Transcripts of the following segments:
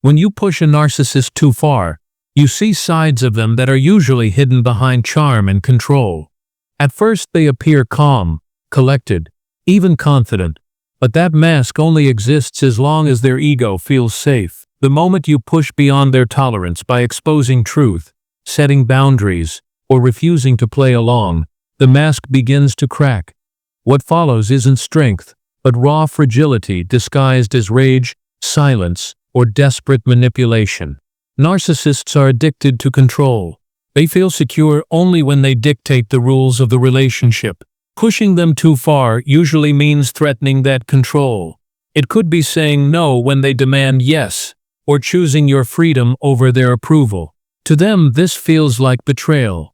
When you push a narcissist too far, you see sides of them that are usually hidden behind charm and control. At first they appear calm, collected, even confident, but that mask only exists as long as their ego feels safe. The moment you push beyond their tolerance by exposing truth, setting boundaries, or refusing to play along, the mask begins to crack. What follows isn't strength, but raw fragility disguised as rage, silence, or desperate manipulation. Narcissists are addicted to control. They feel secure only when they dictate the rules of the relationship. Pushing them too far usually means threatening that control. It could be saying no when they demand yes, or choosing your freedom over their approval. To them, this feels like betrayal.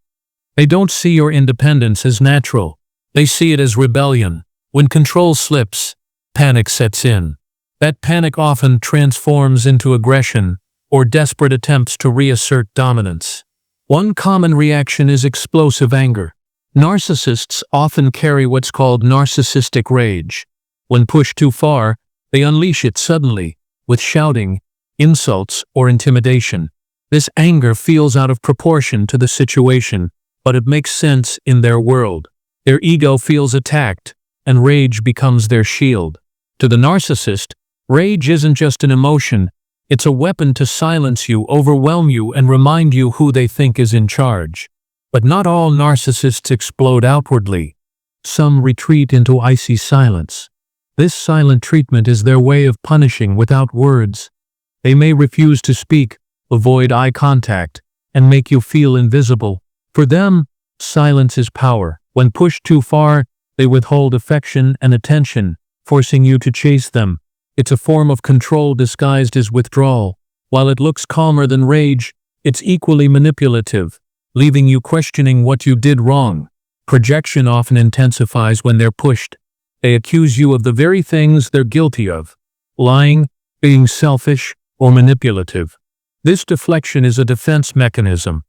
They don't see your independence as natural. They see it as rebellion. When control slips, panic sets in. That panic often transforms into aggression or desperate attempts to reassert dominance. One common reaction is explosive anger. Narcissists often carry what's called narcissistic rage. When pushed too far, they unleash it suddenly, with shouting, insults, or intimidation. This anger feels out of proportion to the situation, but it makes sense in their world. Their ego feels attacked, and rage becomes their shield. To the narcissist, rage isn't just an emotion, it's a weapon to silence you, overwhelm you, and remind you who they think is in charge. But not all narcissists explode outwardly. Some retreat into icy silence. This silent treatment is their way of punishing without words. They may refuse to speak, avoid eye contact, and make you feel invisible. For them, silence is power. When pushed too far, they withhold affection and attention, forcing you to chase them. It's a form of control disguised as withdrawal. While it looks calmer than rage, it's equally manipulative, leaving you questioning what you did wrong. Projection often intensifies when they're pushed. They accuse you of the very things they're guilty of: lying, being selfish, or manipulative. This deflection is a defense mechanism.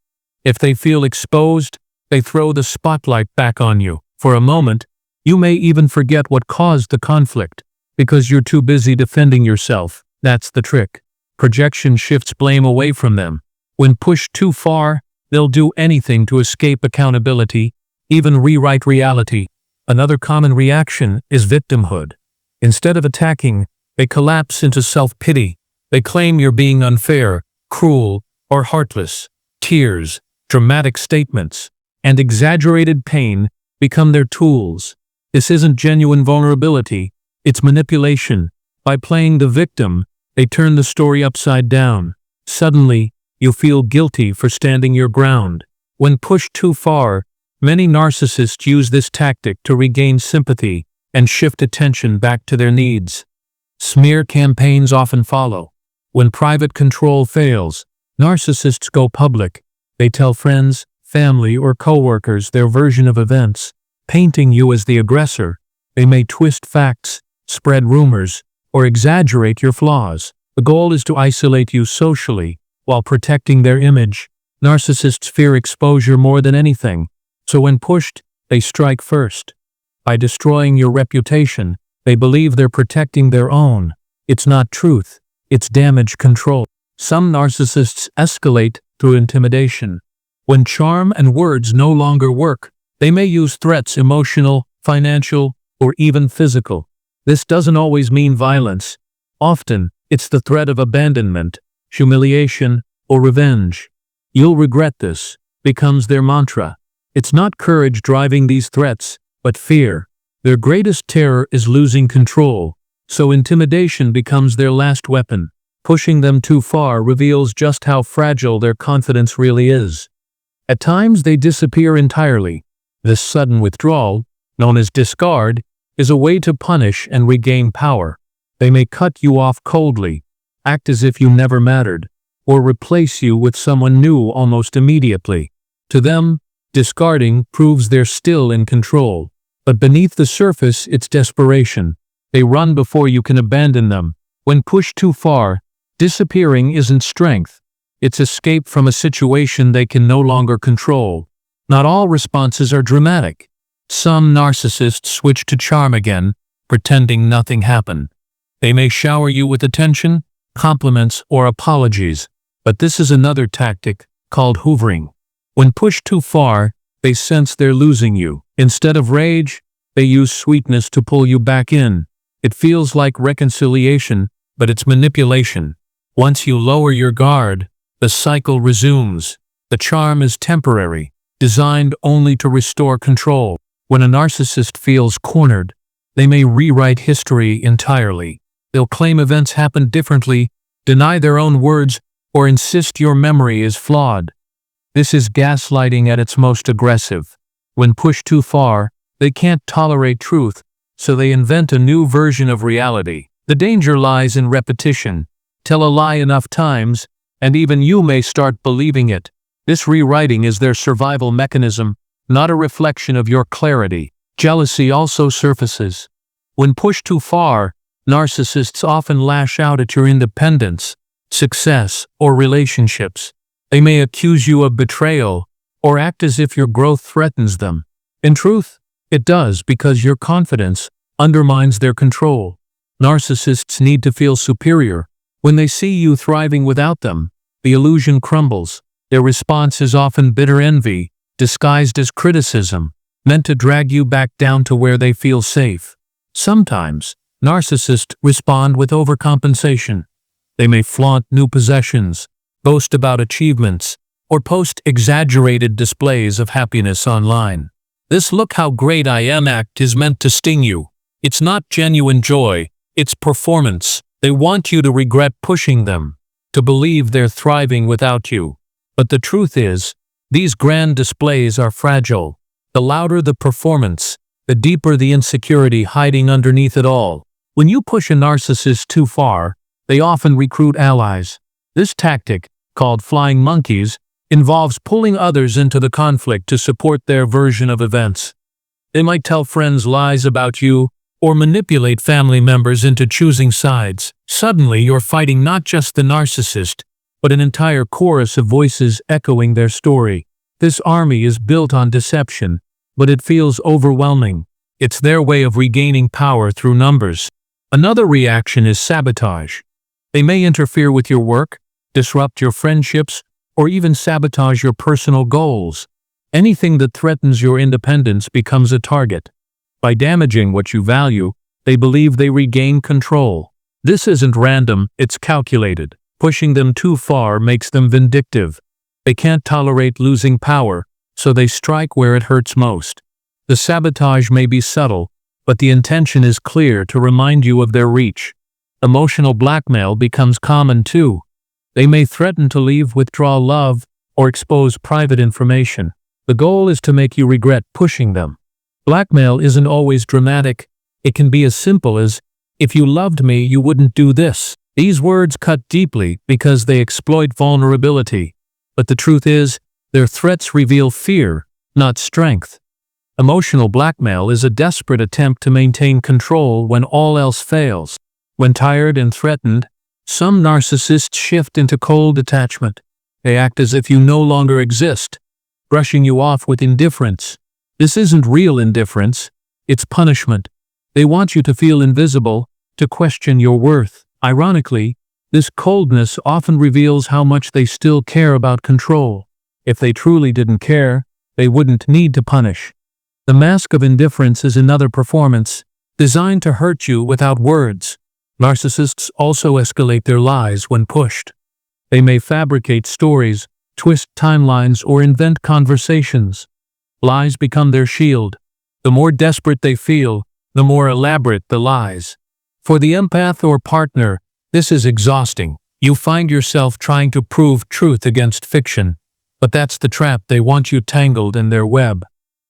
If they feel exposed, they throw the spotlight back on you. For a moment, you may even forget what caused the conflict, because you're too busy defending yourself. That's the trick. Projection shifts blame away from them. When pushed too far, they'll do anything to escape accountability, even rewrite reality. Another common reaction is victimhood. Instead of attacking, they collapse into self-pity. They claim you're being unfair, cruel, or heartless. Tears, dramatic statements, and exaggerated pain become their tools. This isn't genuine vulnerability, it's manipulation. By playing the victim, they turn the story upside down. Suddenly, you feel guilty for standing your ground. When pushed too far, many narcissists use this tactic to regain sympathy and shift attention back to their needs. Smear campaigns often follow. When private control fails, narcissists go public. They tell friends, family, or coworkers their version of events, painting you as the aggressor. They may twist facts, spread rumors, or exaggerate your flaws. The goal is to isolate you socially while protecting their image. Narcissists fear exposure more than anything, so when pushed, they strike first. By destroying your reputation, they believe they're protecting their own. It's not truth, it's damage control. Some narcissists escalate through intimidation. When charm and words no longer work, they may use threats, emotional, financial, or even physical. This doesn't always mean violence. Often, it's the threat of abandonment, humiliation, or revenge. "You'll regret this," becomes their mantra. It's not courage driving these threats, but fear. Their greatest terror is losing control, so intimidation becomes their last weapon. Pushing them too far reveals just how fragile their confidence really is. At times they disappear entirely. This sudden withdrawal, known as discard, is a way to punish and regain power. They may cut you off coldly, act as if you never mattered, or replace you with someone new almost immediately. To them, discarding proves they're still in control. But beneath the surface, it's desperation. They run before you can abandon them. When pushed too far, disappearing isn't strength. It's escape from a situation they can no longer control. Not all responses are dramatic. Some narcissists switch to charm again, pretending nothing happened. They may shower you with attention, compliments, or apologies. But this is another tactic, called hoovering. When pushed too far, they sense they're losing you. Instead of rage, they use sweetness to pull you back in. It feels like reconciliation, but it's manipulation. Once you lower your guard, the cycle resumes. The charm is temporary, designed only to restore control. When a narcissist feels cornered, they may rewrite history entirely. They'll claim events happened differently, deny their own words, or insist your memory is flawed. This is gaslighting at its most aggressive. When pushed too far, they can't tolerate truth, so they invent a new version of reality. The danger lies in repetition. Tell a lie enough times, and even you may start believing it. This rewriting is their survival mechanism, not a reflection of your clarity. Jealousy also surfaces. When pushed too far, narcissists often lash out at your independence, success, or relationships. They may accuse you of betrayal, or act as if your growth threatens them. In truth, it does, because your confidence undermines their control. Narcissists need to feel superior. When they see you thriving without them, the illusion crumbles. Their response is often bitter envy, disguised as criticism, meant to drag you back down to where they feel safe. Sometimes, narcissists respond with overcompensation. They may flaunt new possessions, boast about achievements, or post exaggerated displays of happiness online. This "look how great I am" act is meant to sting you. It's not genuine joy, it's performance. They want you to regret pushing them, to believe they're thriving without you. But the truth is, these grand displays are fragile. The louder the performance, the deeper the insecurity hiding underneath it all. When you push a narcissist too far, they often recruit allies. This tactic, called flying monkeys, involves pulling others into the conflict to support their version of events. They might tell friends lies about you, or manipulate family members into choosing sides. Suddenly, you're fighting not just the narcissist, but an entire chorus of voices echoing their story. This army is built on deception, but it feels overwhelming. It's their way of regaining power through numbers. Another reaction is sabotage. They may interfere with your work, disrupt your friendships, or even sabotage your personal goals. Anything that threatens your independence becomes a target. By damaging what you value, they believe they regain control. This isn't random, it's calculated. Pushing them too far makes them vindictive. They can't tolerate losing power, so they strike where it hurts most. The sabotage may be subtle, but the intention is clear to remind you of their reach. Emotional blackmail becomes common too. They may threaten to leave, withdraw love, or expose private information. The goal is to make you regret pushing them. Blackmail isn't always dramatic. It can be as simple as, "If you loved me, you wouldn't do this." These words cut deeply because they exploit vulnerability. But the truth is, their threats reveal fear, not strength. Emotional blackmail is a desperate attempt to maintain control when all else fails. When tired and threatened, some narcissists shift into cold detachment. They act as if you no longer exist, brushing you off with indifference. This isn't real indifference, it's punishment. They want you to feel invisible, to question your worth. Ironically, this coldness often reveals how much they still care about control. If they truly didn't care, they wouldn't need to punish. The mask of indifference is another performance, designed to hurt you without words. Narcissists also escalate their lies when pushed. They may fabricate stories, twist timelines, or invent conversations. Lies become their shield. The more desperate they feel, the more elaborate the lies. For the empath or partner, this is exhausting. You find yourself trying to prove truth against fiction, but that's the trap. They want you tangled in their web.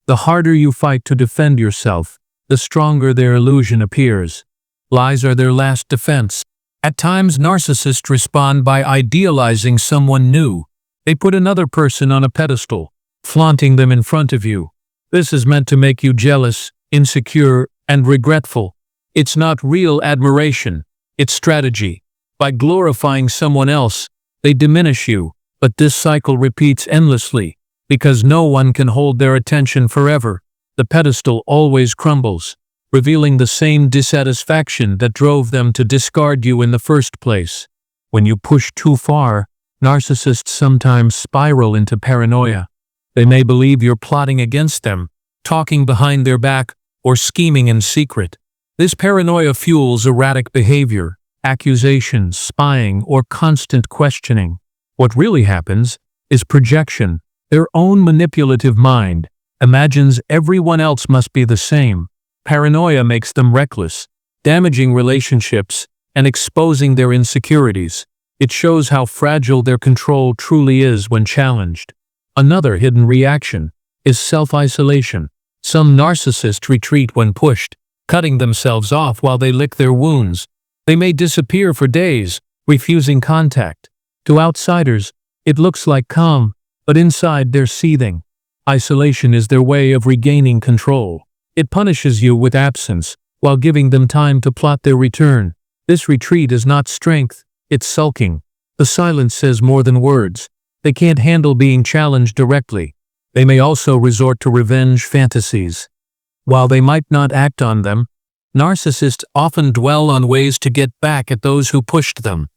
The harder you fight to defend yourself, the stronger their illusion appears. Lies are their last defense. At times, narcissists respond by idealizing someone new. They put another person on a pedestal, flaunting them in front of you. This is meant to make you jealous, insecure, and regretful. It's not real admiration, it's strategy. By glorifying someone else, they diminish you, but this cycle repeats endlessly, because no one can hold their attention forever. The pedestal always crumbles, revealing the same dissatisfaction that drove them to discard you in the first place. When you push too far, narcissists sometimes spiral into paranoia. They may believe you're plotting against them, talking behind their back, or scheming in secret. This paranoia fuels erratic behavior, accusations, spying, or constant questioning. What really happens is projection. Their own manipulative mind imagines everyone else must be the same. Paranoia makes them reckless, damaging relationships and exposing their insecurities. It shows how fragile their control truly is when challenged. Another hidden reaction is self-isolation. Some narcissists retreat when pushed, cutting themselves off while they lick their wounds. They may disappear for days, refusing contact. To outsiders, it looks like calm, but inside they're seething. Isolation is their way of regaining control. It punishes you with absence, while giving them time to plot their return. This retreat is not strength, it's sulking. The silence says more than words. They can't handle being challenged directly. They may also resort to revenge fantasies. While they might not act on them, narcissists often dwell on ways to get back at those who pushed them.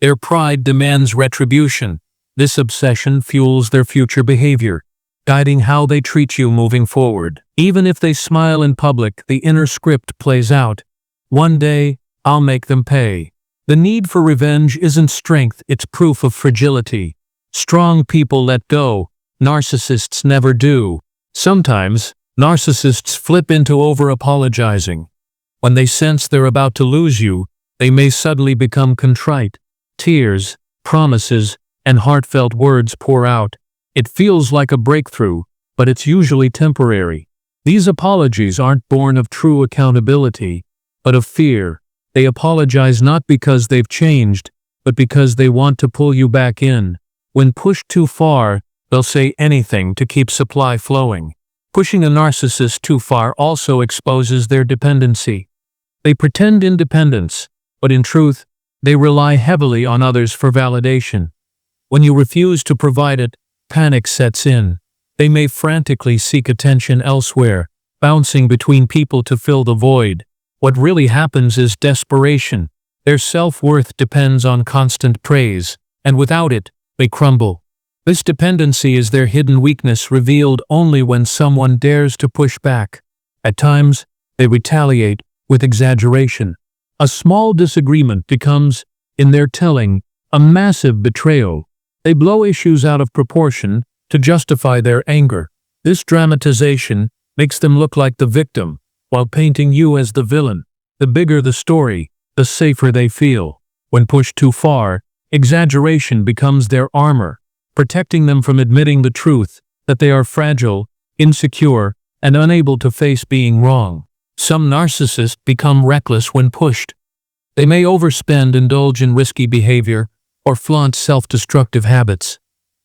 Their pride demands retribution. This obsession fuels their future behavior, guiding how they treat you moving forward. Even if they smile in public, the inner script plays out. One day, I'll make them pay. The need for revenge isn't strength, it's proof of fragility. Strong people let go. Narcissists never do. Sometimes, narcissists flip into over-apologizing. When they sense they're about to lose you, they may suddenly become contrite. Tears, promises, and heartfelt words pour out. It feels like a breakthrough, but it's usually temporary. These apologies aren't born of true accountability, but of fear. They apologize not because they've changed, but because they want to pull you back in. When pushed too far, they'll say anything to keep supply flowing. Pushing a narcissist too far also exposes their dependency. They pretend independence, but in truth, they rely heavily on others for validation. When you refuse to provide it, panic sets in. They may frantically seek attention elsewhere, bouncing between people to fill the void. What really happens is desperation. Their self-worth depends on constant praise, and without it, they crumble. This dependency is their hidden weakness revealed only when someone dares to push back. At times, they retaliate with exaggeration. A small disagreement becomes, in their telling, a massive betrayal. They blow issues out of proportion to justify their anger. This dramatization makes them look like the victim, while painting you as the villain. The bigger the story, the safer they feel. When pushed too far, exaggeration becomes their armor, protecting them from admitting the truth that they are fragile, insecure, and unable to face being wrong. Some narcissists become reckless when pushed. They may overspend, indulge in risky behavior, or flaunt self-destructive habits.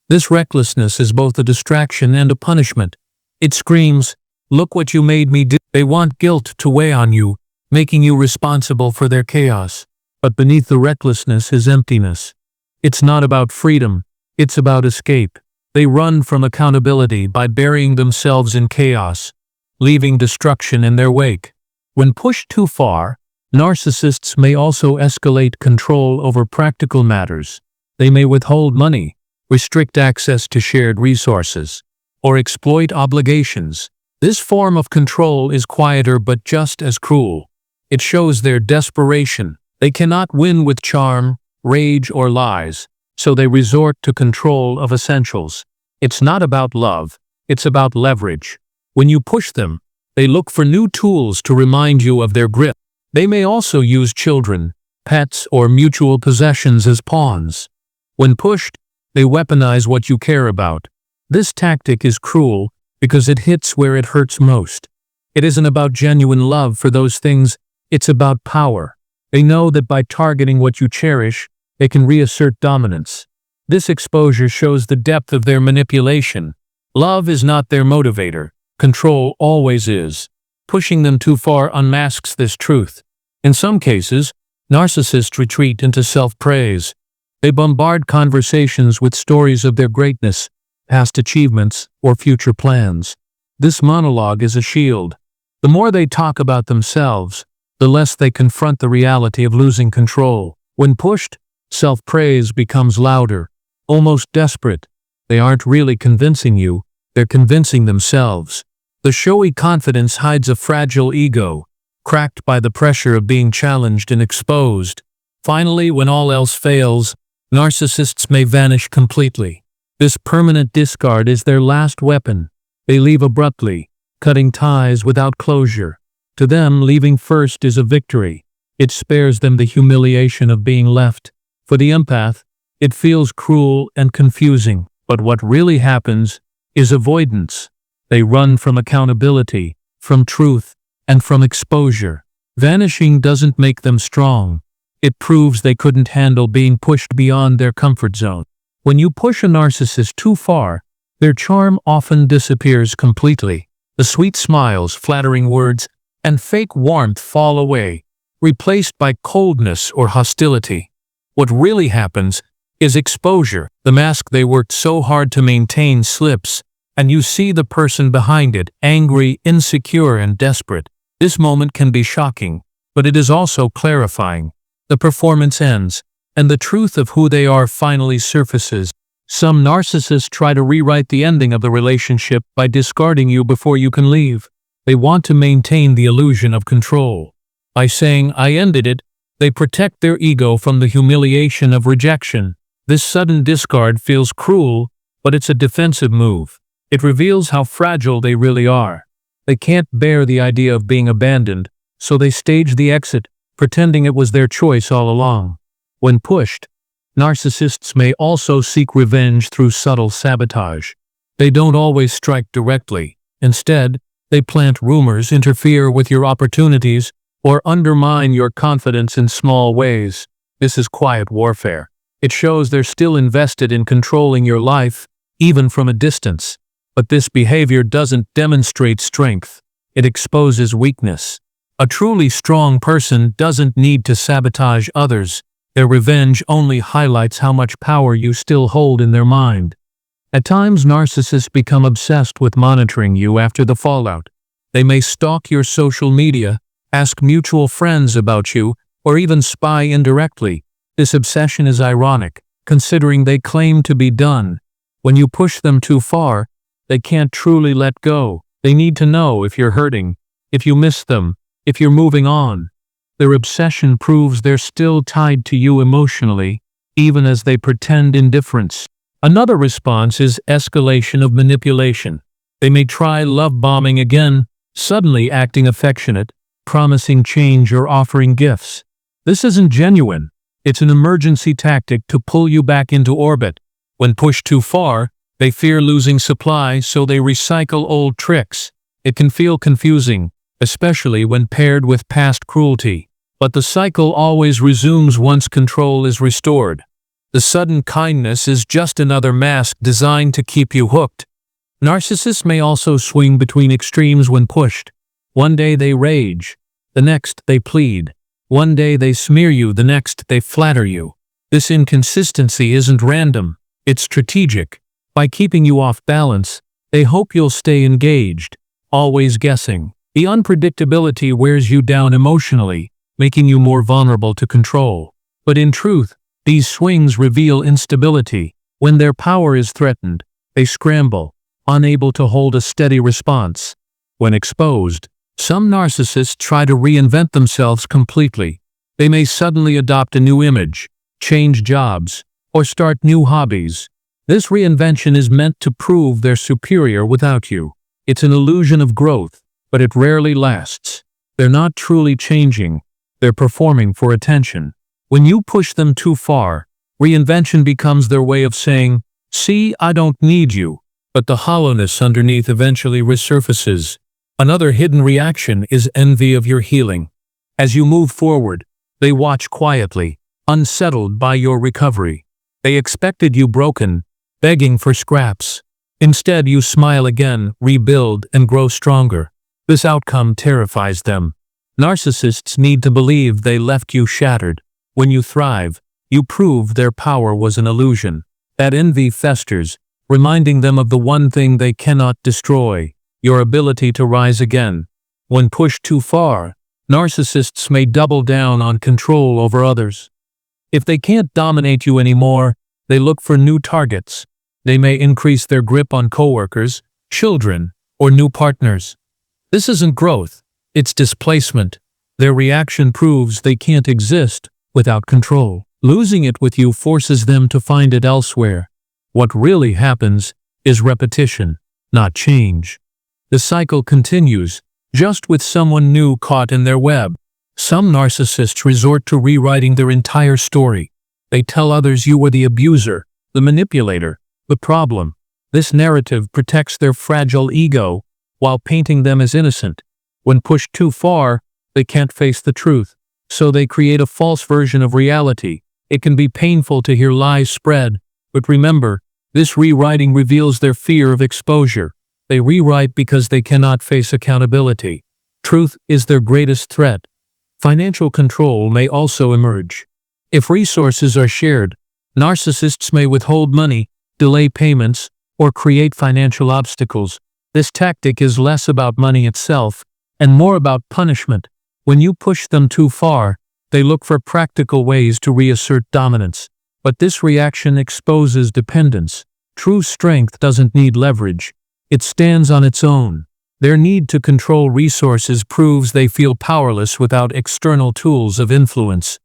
This recklessness is both a distraction and a punishment. It screams, "Look what you made me do." They want guilt to weigh on you, making you responsible for their chaos. But beneath the recklessness is emptiness. It's not about freedom, it's about escape. They run from accountability by burying themselves in chaos, leaving destruction in their wake. When pushed too far, narcissists may also escalate control over practical matters. They may withhold money, restrict access to shared resources, or exploit obligations. This form of control is quieter but just as cruel. It shows their desperation. They cannot win with charm, rage, or lies, so they resort to control of essentials. It's not about love, it's about leverage. When you push them, they look for new tools to remind you of their grip. They may also use children, pets, or mutual possessions as pawns. When pushed, they weaponize what you care about. This tactic is cruel because it hits where it hurts most. It isn't about genuine love for those things, it's about power. They know that by targeting what you cherish, they can reassert dominance. This exposure shows the depth of their manipulation. Love is not their motivator. Control always is. Pushing them too far unmasks this truth. In some cases, narcissists retreat into self-praise. They bombard conversations with stories of their greatness, past achievements, or future plans. This monologue is a shield. The more they talk about themselves, the less they confront the reality of losing control. When pushed, Self-praise becomes louder, almost desperate. They aren't really convincing you, they're convincing themselves. The showy confidence hides a fragile ego, cracked by the pressure of being challenged and exposed. Finally, when all else fails, narcissists may vanish completely. This permanent discard is their last weapon. They leave abruptly, cutting ties without closure. To them, leaving first is a victory. It spares them the humiliation of being left. For the empath, it feels cruel and confusing. But what really happens is avoidance. They run from accountability, from truth, and from exposure. Vanishing doesn't make them strong. It proves they couldn't handle being pushed beyond their comfort zone. When you push a narcissist too far, their charm often disappears completely. The sweet smiles, flattering words, and fake warmth fall away, replaced by coldness or hostility. What really happens is exposure. The mask they worked so hard to maintain slips, and you see the person behind it, angry, insecure, and desperate. This moment can be shocking, but it is also clarifying. The performance ends, and the truth of who they are finally surfaces. Some narcissists try to rewrite the ending of the relationship by discarding you before you can leave. They want to maintain the illusion of control. By saying, "I ended it," they protect their ego from the humiliation of rejection. This sudden discard feels cruel, but it's a defensive move. It reveals how fragile they really are. They can't bear the idea of being abandoned, so they stage the exit, pretending it was their choice all along. When pushed, narcissists may also seek revenge through subtle sabotage. They don't always strike directly. Instead, they plant rumors, interfere with your opportunities, or undermine your confidence in small ways. This is quiet warfare. It shows they're still invested in controlling your life, even from a distance. But this behavior doesn't demonstrate strength. It exposes weakness. A truly strong person doesn't need to sabotage others. Their revenge only highlights how much power you still hold in their mind. At times, narcissists become obsessed with monitoring you after the fallout. They may stalk your social media, ask mutual friends about you, or even spy indirectly. This obsession is ironic, considering they claim to be done. When you push them too far, they can't truly let go. They need to know if you're hurting, if you miss them, if you're moving on. Their obsession proves they're still tied to you emotionally, even as they pretend indifference. Another response is escalation of manipulation. They may try love bombing again, suddenly acting affectionate, promising change or offering gifts. This isn't genuine. It's an emergency tactic to pull you back into orbit. When pushed too far, they fear losing supply, so they recycle old tricks. It can feel confusing, especially when paired with past cruelty. But the cycle always resumes once control is restored. The sudden kindness is just another mask designed to keep you hooked. Narcissists may also swing between extremes when pushed. One day they rage, the next they plead. One day they smear you, the next they flatter you. This inconsistency isn't random, it's strategic. By keeping you off balance, they hope you'll stay engaged, always guessing. The unpredictability wears you down emotionally, making you more vulnerable to control. But in truth, these swings reveal instability. When their power is threatened, they scramble, unable to hold a steady response. When exposed, some narcissists try to reinvent themselves completely. They may suddenly adopt a new image, change jobs, or start new hobbies. This reinvention is meant to prove they're superior without you. It's an illusion of growth, but it rarely lasts. They're not truly changing, they're performing for attention. When you push them too far, reinvention becomes their way of saying, "See, I don't need you." But the hollowness underneath eventually resurfaces. Another hidden reaction is envy of your healing. As you move forward, they watch quietly, unsettled by your recovery. They expected you broken, begging for scraps. Instead, you smile again, rebuild, and grow stronger. This outcome terrifies them. Narcissists need to believe they left you shattered. When you thrive, you prove their power was an illusion. That envy festers, reminding them of the one thing they cannot destroy: your ability to rise again. When pushed too far, narcissists may double down on control over others. If they can't dominate you anymore, they look for new targets. They may increase their grip on coworkers, children, or new partners. This isn't growth, it's displacement. Their reaction proves they can't exist without control. Losing it with you forces them to find it elsewhere. What really happens is repetition, not change. The cycle continues, just with someone new caught in their web. Some narcissists resort to rewriting their entire story. They tell others you were the abuser, the manipulator, the problem. This narrative protects their fragile ego while painting them as innocent. When pushed too far, they can't face the truth, so they create a false version of reality. It can be painful to hear lies spread, but remember, this rewriting reveals their fear of exposure. They rewrite because they cannot face accountability. Truth is their greatest threat. Financial control may also emerge. If resources are shared, narcissists may withhold money, delay payments, or create financial obstacles. This tactic is less about money itself and more about punishment. When you push them too far, they look for practical ways to reassert dominance. But this reaction exposes dependence. True strength doesn't need leverage. It stands on its own. Their need to control resources proves they feel powerless without external tools of influence.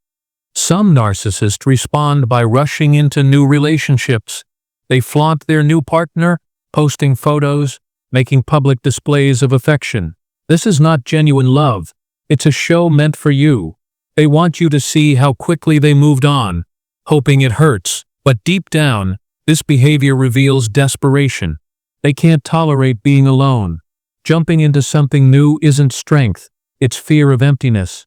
Some narcissists respond by rushing into new relationships. They flaunt their new partner, posting photos, making public displays of affection. This is not genuine love. It's a show meant for you. They want you to see how quickly they moved on, hoping it hurts. But deep down, this behavior reveals desperation. They can't tolerate being alone. Jumping into something new isn't strength, it's fear of emptiness.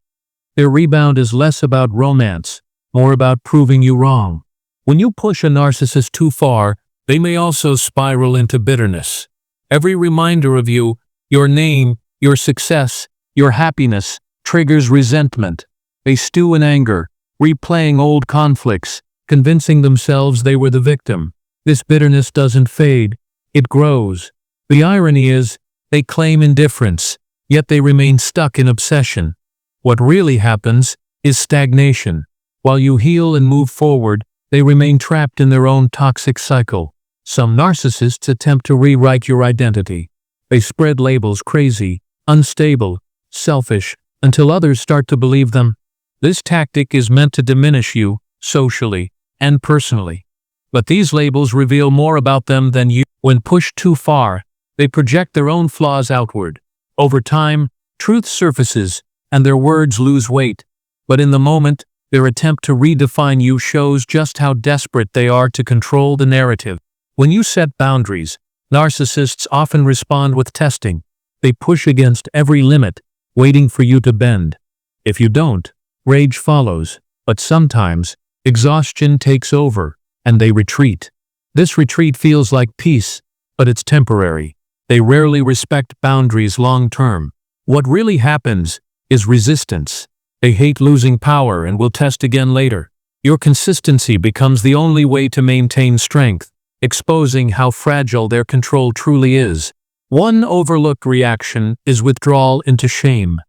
Their rebound is less about romance, more about proving you wrong. When you push a narcissist too far, they may also spiral into bitterness. Every reminder of you, your name, your success, your happiness, triggers resentment. They stew in anger, replaying old conflicts, convincing themselves they were the victim. This bitterness doesn't fade, it grows. The irony is, they claim indifference, yet they remain stuck in obsession. What really happens is stagnation. While you heal and move forward, they remain trapped in their own toxic cycle. Some narcissists attempt to rewrite your identity. They spread labels crazy, unstable, selfish, until others start to believe them. This tactic is meant to diminish you, socially and personally. But these labels reveal more about them than you. When pushed too far, they project their own flaws outward. Over time, truth surfaces, and their words lose weight. But in the moment, their attempt to redefine you shows just how desperate they are to control the narrative. When you set boundaries, narcissists often respond with testing. They push against every limit, waiting for you to bend. If you don't, rage follows. But sometimes, exhaustion takes over, and they retreat. This retreat feels like peace, but it's temporary. They rarely respect boundaries long-term. What really happens is resistance. They hate losing power and will test again later. Your consistency becomes the only way to maintain strength, exposing how fragile their control truly is. One overlooked reaction is withdrawal into shame.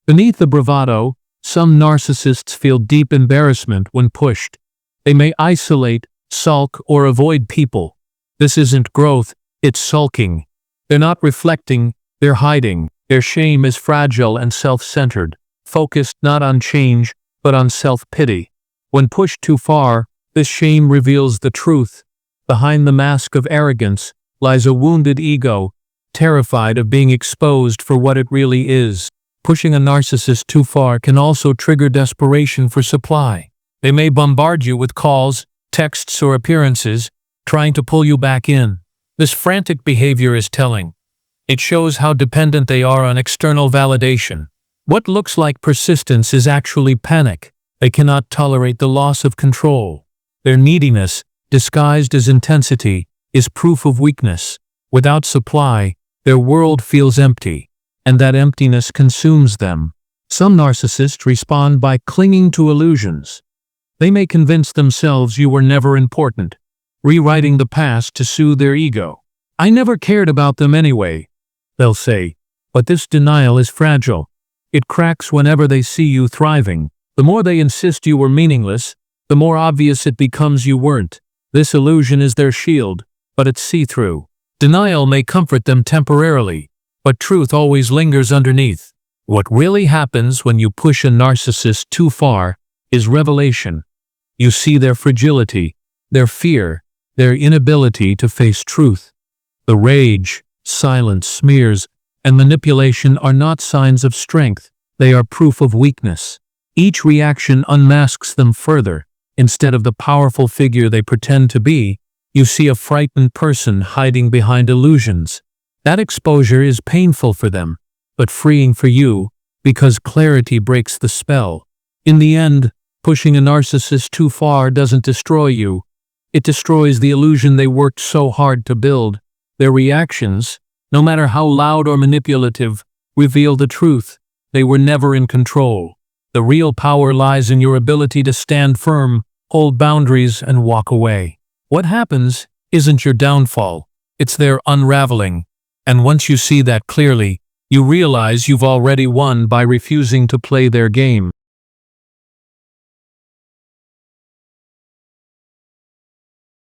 Beneath the bravado, some narcissists feel deep embarrassment when pushed. They may isolate, sulk, or avoid people. This isn't growth, it's sulking. They're not reflecting, they're hiding. Their shame is fragile and self-centered, focused not on change, but on self-pity. When pushed too far, this shame reveals the truth. Behind the mask of arrogance lies a wounded ego, terrified of being exposed for what it really is. Pushing a narcissist too far can also trigger desperation for supply. They may bombard you with calls, texts, or appearances, trying to pull you back in. This frantic behavior is telling. It shows how dependent they are on external validation. What looks like persistence is actually panic. They cannot tolerate the loss of control. Their neediness, disguised as intensity, is proof of weakness. Without supply, their world feels empty, and that emptiness consumes them. Some narcissists respond by clinging to illusions. They may convince themselves you were never important, rewriting the past to soothe their ego. I never cared about them anyway, they'll say. But this denial is fragile. It cracks whenever they see you thriving. The more they insist you were meaningless, the more obvious it becomes you weren't. This illusion is their shield, but it's see-through. Denial may comfort them temporarily, but truth always lingers underneath. What really happens when you push a narcissist too far is revelation. You see their fragility, their fear, their inability to face truth. The rage, silence, smears, and manipulation are not signs of strength, they are proof of weakness. Each reaction unmasks them further. Instead of the powerful figure they pretend to be, you see a frightened person hiding behind illusions. That exposure is painful for them, but freeing for you, because clarity breaks the spell. In the end, pushing a narcissist too far doesn't destroy you. It destroys the illusion they worked so hard to build. Their reactions, no matter how loud or manipulative, reveal the truth. They were never in control. The real power lies in your ability to stand firm, hold boundaries, and walk away. What happens isn't your downfall, it's their unraveling. And once you see that clearly, you realize you've already won by refusing to play their game.